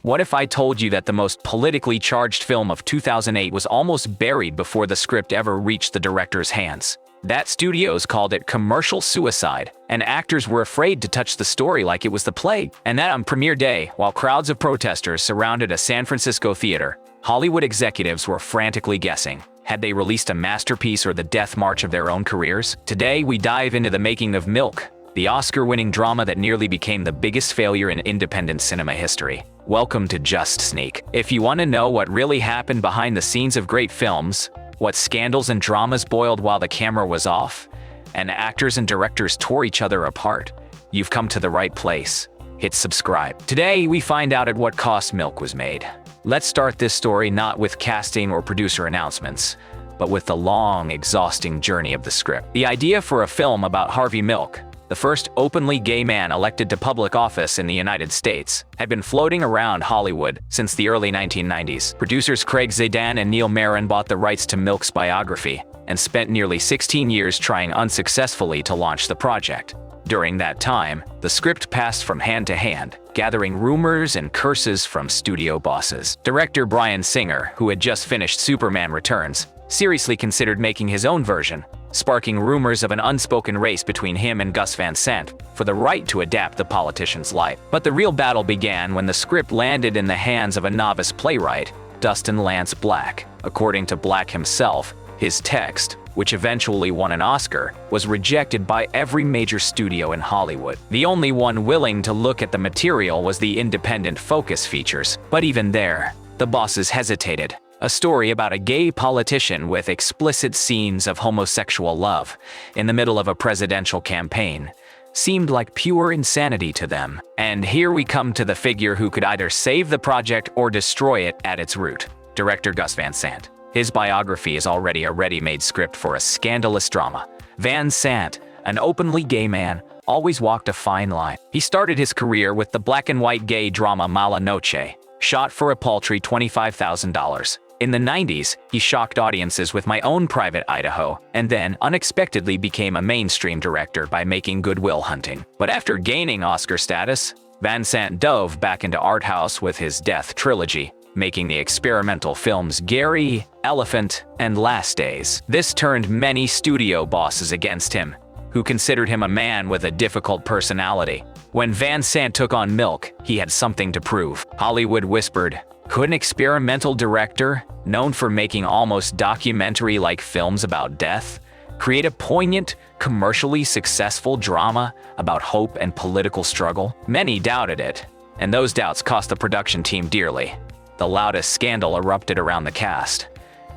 What if I told you that the most politically charged film of 2008 was almost buried before the script ever reached the director's hands? That studios called it commercial suicide, and actors were afraid to touch the story like it was the plague. And that on premiere day, while crowds of protesters surrounded a San Francisco theater, Hollywood executives were frantically guessing. Had they released a masterpiece or the death march of their own careers? Today, we dive into the making of Milk, the Oscar-winning drama that nearly became the biggest failure in independent cinema history. Welcome to Just Sneak. If you want to know what really happened behind the scenes of great films, what scandals and dramas boiled while the camera was off, and actors and directors tore each other apart, you've come to the right place. Hit subscribe. Today, we find out at what cost Milk was made. Let's start this story not with casting or producer announcements, but with the long, exhausting journey of the script. The idea for a film about Harvey Milk, the first openly gay man elected to public office in the United States, had been floating around Hollywood since the early 1990s. Producers Craig Zadan and Neil Marin bought the rights to Milk's biography and spent nearly 16 years trying unsuccessfully to launch the project. During that time, the script passed from hand to hand, gathering rumors and curses from studio bosses. Director Bryan Singer, who had just finished Superman Returns, seriously considered making his own version, sparking rumors of an unspoken race between him and Gus Van Sant for the right to adapt the politician's life. But the real battle began when the script landed in the hands of a novice playwright, Dustin Lance Black. According to Black himself, his text, which eventually won an Oscar, was rejected by every major studio in Hollywood. The only one willing to look at the material was the independent Focus Features. But even there, the bosses hesitated. A story about a gay politician with explicit scenes of homosexual love in the middle of a presidential campaign seemed like pure insanity to them. And here we come to the figure who could either save the project or destroy it at its root: director Gus Van Sant. His biography is already a ready-made script for a scandalous drama. Van Sant, an openly gay man, always walked a fine line. He started his career with the black-and-white gay drama Mala Noche, shot for a paltry $25,000. In the 90s, he shocked audiences with My Own Private Idaho, and then unexpectedly became a mainstream director by making Good Will Hunting. But after gaining Oscar status, Van Sant dove back into art house with his Death trilogy, making the experimental films Gary, Elephant, and Last Days. This turned many studio bosses against him, who considered him a man with a difficult personality. When Van Sant took on Milk, he had something to prove. Hollywood whispered, could an experimental director, known for making almost documentary-like films about death, create a poignant, commercially successful drama about hope and political struggle? Many doubted it, and those doubts cost the production team dearly. The loudest scandal erupted around the cast.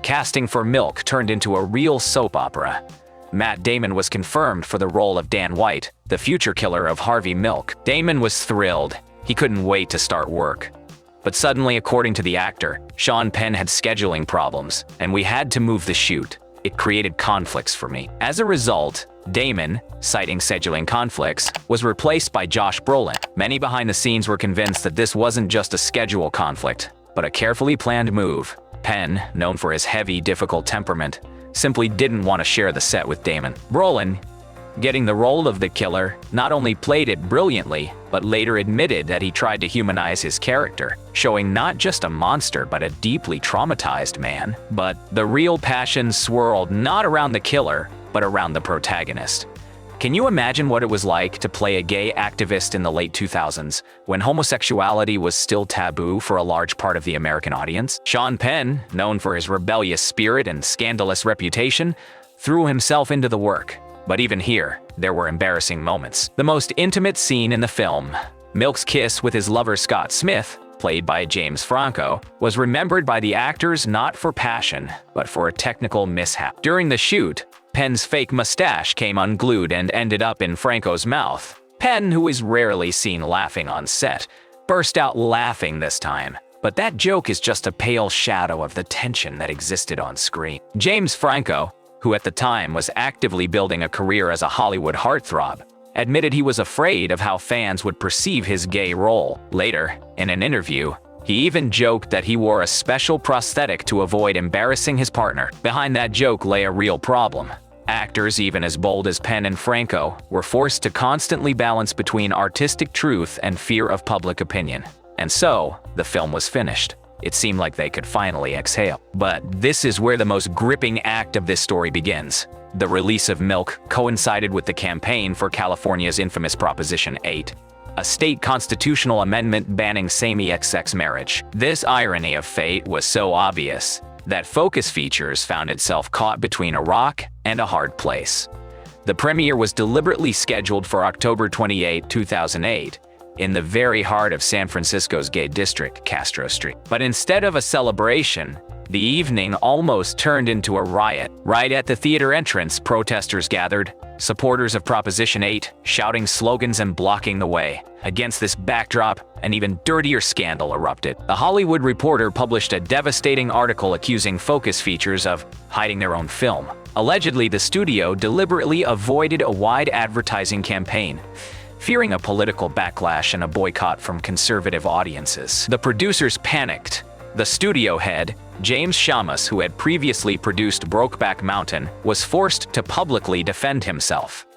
Casting for Milk turned into a real soap opera. Matt Damon was confirmed for the role of Dan White, the future killer of Harvey Milk. Damon was thrilled. He couldn't wait to start work. But suddenly, according to the actor, Sean Penn had scheduling problems, and we had to move the shoot. It created conflicts for me. As a result, Damon, citing scheduling conflicts, was replaced by Josh Brolin. Many behind the scenes were convinced that this wasn't just a schedule conflict, but a carefully planned move. Penn, known for his heavy, difficult temperament, simply didn't want to share the set with Damon. Brolin, getting the role of the killer, not only played it brilliantly, but later admitted that he tried to humanize his character, showing not just a monster but a deeply traumatized man. But the real passion swirled not around the killer, but around the protagonist. Can you imagine what it was like to play a gay activist in the late 2000s, when homosexuality was still taboo for a large part of the American audience? Sean Penn, known for his rebellious spirit and scandalous reputation, threw himself into the work. But even here, there were embarrassing moments. The most intimate scene in the film, Milk's kiss with his lover Scott Smith, played by James Franco, was remembered by the actors not for passion, but for a technical mishap. During the shoot, Penn's fake mustache came unglued and ended up in Franco's mouth. Penn, who is rarely seen laughing on set, burst out laughing this time. But that joke is just a pale shadow of the tension that existed on screen. James Franco, who at the time was actively building a career as a Hollywood heartthrob, admitted he was afraid of how fans would perceive his gay role. Later, in an interview, he even joked that he wore a special prosthetic to avoid embarrassing his partner. Behind that joke lay a real problem. Actors, even as bold as Penn and Franco, were forced to constantly balance between artistic truth and fear of public opinion. And so, the film was finished. It seemed like they could finally exhale. But this is where the most gripping act of this story begins. The release of Milk coincided with the campaign for California's infamous Proposition 8, a state constitutional amendment banning same-sex marriage. This irony of fate was so obvious that Focus Features found itself caught between a rock and a hard place. The premiere was deliberately scheduled for October 28, 2008, in the very heart of San Francisco's gay district, Castro Street. But instead of a celebration, the evening almost turned into a riot. Right at the theater entrance, protesters gathered, supporters of Proposition 8, shouting slogans and blocking the way. Against this backdrop, an even dirtier scandal erupted. The Hollywood Reporter published a devastating article accusing Focus Features of hiding their own film. Allegedly, the studio deliberately avoided a wide advertising campaign, fearing a political backlash and a boycott from conservative audiences. The producers panicked. The studio head, James Schamus, who had previously produced Brokeback Mountain, was forced to publicly defend himself.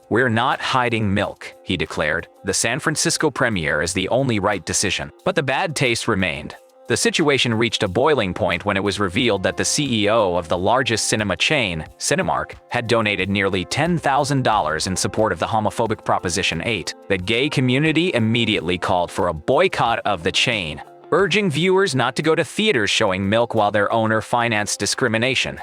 "We're not hiding Milk," he declared. "The San Francisco premiere is the only right decision." But the bad taste remained. The situation reached a boiling point when it was revealed that the CEO of the largest cinema chain, Cinemark, had donated nearly $10,000 in support of the homophobic Proposition 8. The gay community immediately called for a boycott of the chain, urging viewers not to go to theaters showing Milk while their owner financed discrimination.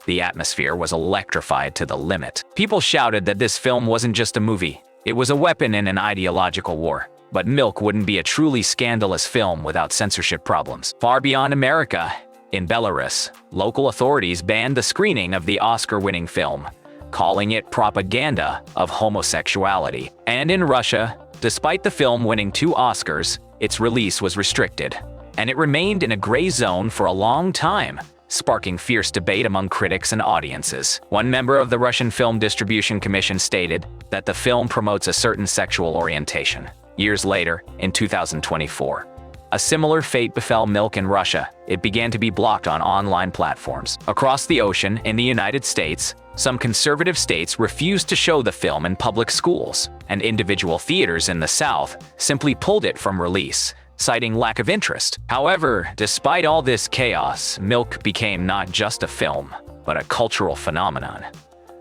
The atmosphere was electrified to the limit. People shouted that this film wasn't just a movie, it was a weapon in an ideological war. But Milk wouldn't be a truly scandalous film without censorship problems. Far beyond America, in Belarus, local authorities banned the screening of the Oscar-winning film, calling it propaganda of homosexuality. And in Russia, despite the film winning 2 Oscars, its release was restricted, and it remained in a gray zone for a long time, sparking fierce debate among critics and audiences. One member of the Russian Film Distribution Commission stated that the film promotes a certain sexual orientation. Years later, in 2024, a similar fate befell Milk in Russia. It began to be blocked on online platforms. Across the ocean, in the United States, some conservative states refused to show the film in public schools, and individual theaters in the South simply pulled it from release, citing lack of interest. However, despite all this chaos, Milk became not just a film, but a cultural phenomenon.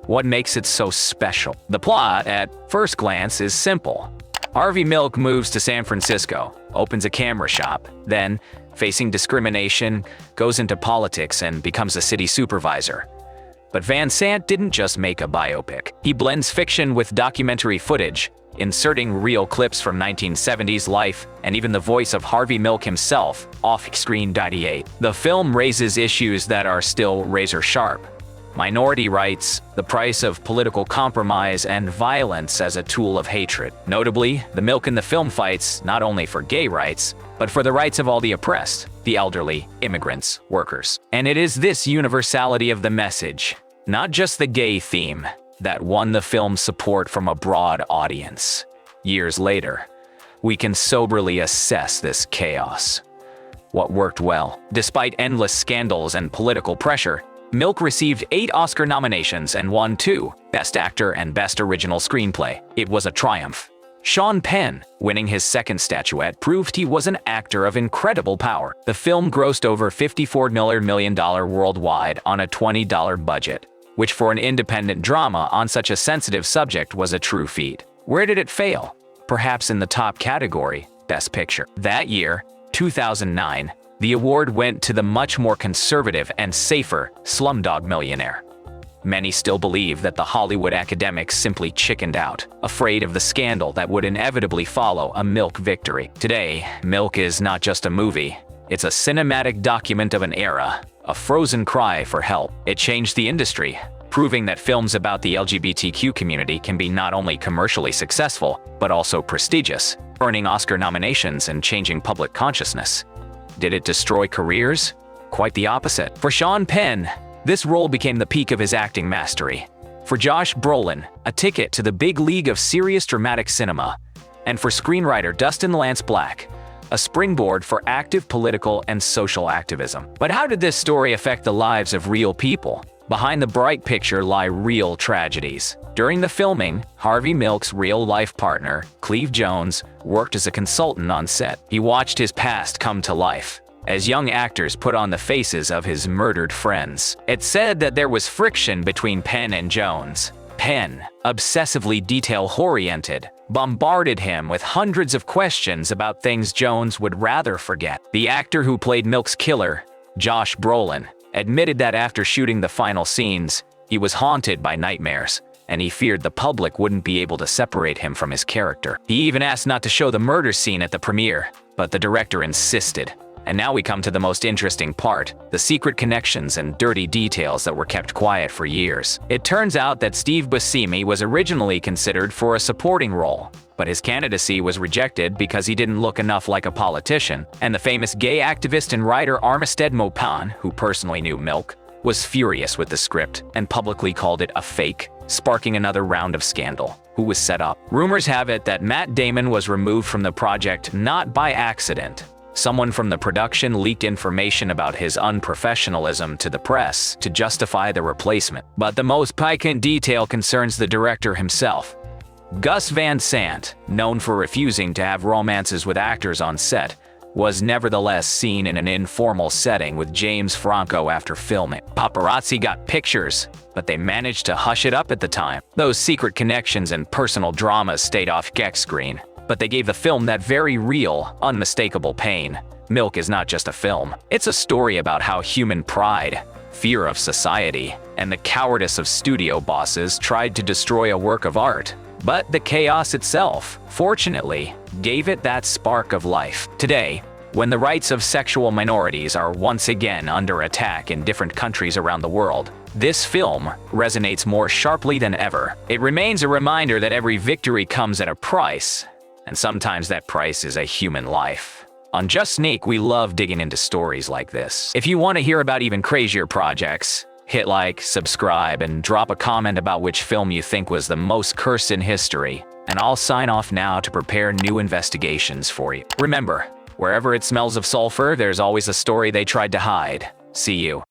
What makes it so special? The plot, at first glance, is simple. Harvey Milk moves to San Francisco, opens a camera shop, then, facing discrimination, goes into politics and becomes a city supervisor. But Van Sant didn't just make a biopic. He blends fiction with documentary footage, inserting real clips from 1970s life and even the voice of Harvey Milk himself, off-screen. The film raises issues that are still razor-sharp. Minority rights, the price of political compromise, and violence as a tool of hatred. Notably, the Milk in the film fights not only for gay rights, but for the rights of all the oppressed, the elderly, immigrants, workers. And it is this universality of the message, not just the gay theme, that won the film's support from a broad audience. Years later, we can soberly assess this chaos. What worked well? Despite endless scandals and political pressure, Milk received 8 Oscar nominations and won 2, Best Actor and Best Original Screenplay. It was a triumph. Sean Penn, winning his second statuette, proved he was an actor of incredible power. The film grossed over $54 million worldwide on a $20 budget, which for an independent drama on such a sensitive subject was a true feat. Where did it fail? Perhaps in the top category, Best Picture. That year, 2009, the award went to the much more conservative and safer Slumdog Millionaire. Many still believe that the Hollywood academics simply chickened out, afraid of the scandal that would inevitably follow a Milk victory. Today, Milk is not just a movie, it's a cinematic document of an era, a frozen cry for help. It changed the industry, proving that films about the LGBTQ community can be not only commercially successful, but also prestigious, earning Oscar nominations and changing public consciousness. Did it destroy careers? Quite the opposite. For Sean Penn, this role became the peak of his acting mastery. For Josh Brolin, a ticket to the big league of serious dramatic cinema. And for screenwriter Dustin Lance Black, a springboard for active political and social activism. But how did this story affect the lives of real people? Behind the bright picture lie real tragedies. During the filming, Harvey Milk's real-life partner, Cleve Jones, worked as a consultant on set. He watched his past come to life as young actors put on the faces of his murdered friends. It's said that there was friction between Penn and Jones. Penn, obsessively detail-oriented, bombarded him with hundreds of questions about things Jones would rather forget. The actor who played Milk's killer, Josh Brolin, admitted that after shooting the final scenes, he was haunted by nightmares, and he feared the public wouldn't be able to separate him from his character. He even asked not to show the murder scene at the premiere, but the director insisted. And now we come to the most interesting part, the secret connections and dirty details that were kept quiet for years. It turns out that Steve Buscemi was originally considered for a supporting role, but his candidacy was rejected because he didn't look enough like a politician, and the famous gay activist and writer Armistead Maupin, who personally knew Milk, was furious with the script and publicly called it a fake, sparking another round of scandal. Who was set up? Rumors have it that Matt Damon was removed from the project not by accident. Someone from the production leaked information about his unprofessionalism to the press to justify the replacement. But the most piquant detail concerns the director himself. Gus Van Sant, known for refusing to have romances with actors on set, was nevertheless seen in an informal setting with James Franco after filming. Paparazzi got pictures, but they managed to hush it up at the time. Those secret connections and personal dramas stayed off screen, but they gave the film that very real, unmistakable pain. Milk is not just a film. It's a story about how human pride, fear of society, and the cowardice of studio bosses tried to destroy a work of art. But the chaos itself, fortunately, gave it that spark of life. Today, when the rights of sexual minorities are once again under attack in different countries around the world, this film resonates more sharply than ever. It remains a reminder that every victory comes at a price, and sometimes that price is a human life. On Just Sneak, we love digging into stories like this. If you want to hear about even crazier projects, hit like, subscribe, and drop a comment about which film you think was the most cursed in history, and I'll sign off now to prepare new investigations for you. Remember, wherever it smells of sulfur, there's always a story they tried to hide. See you.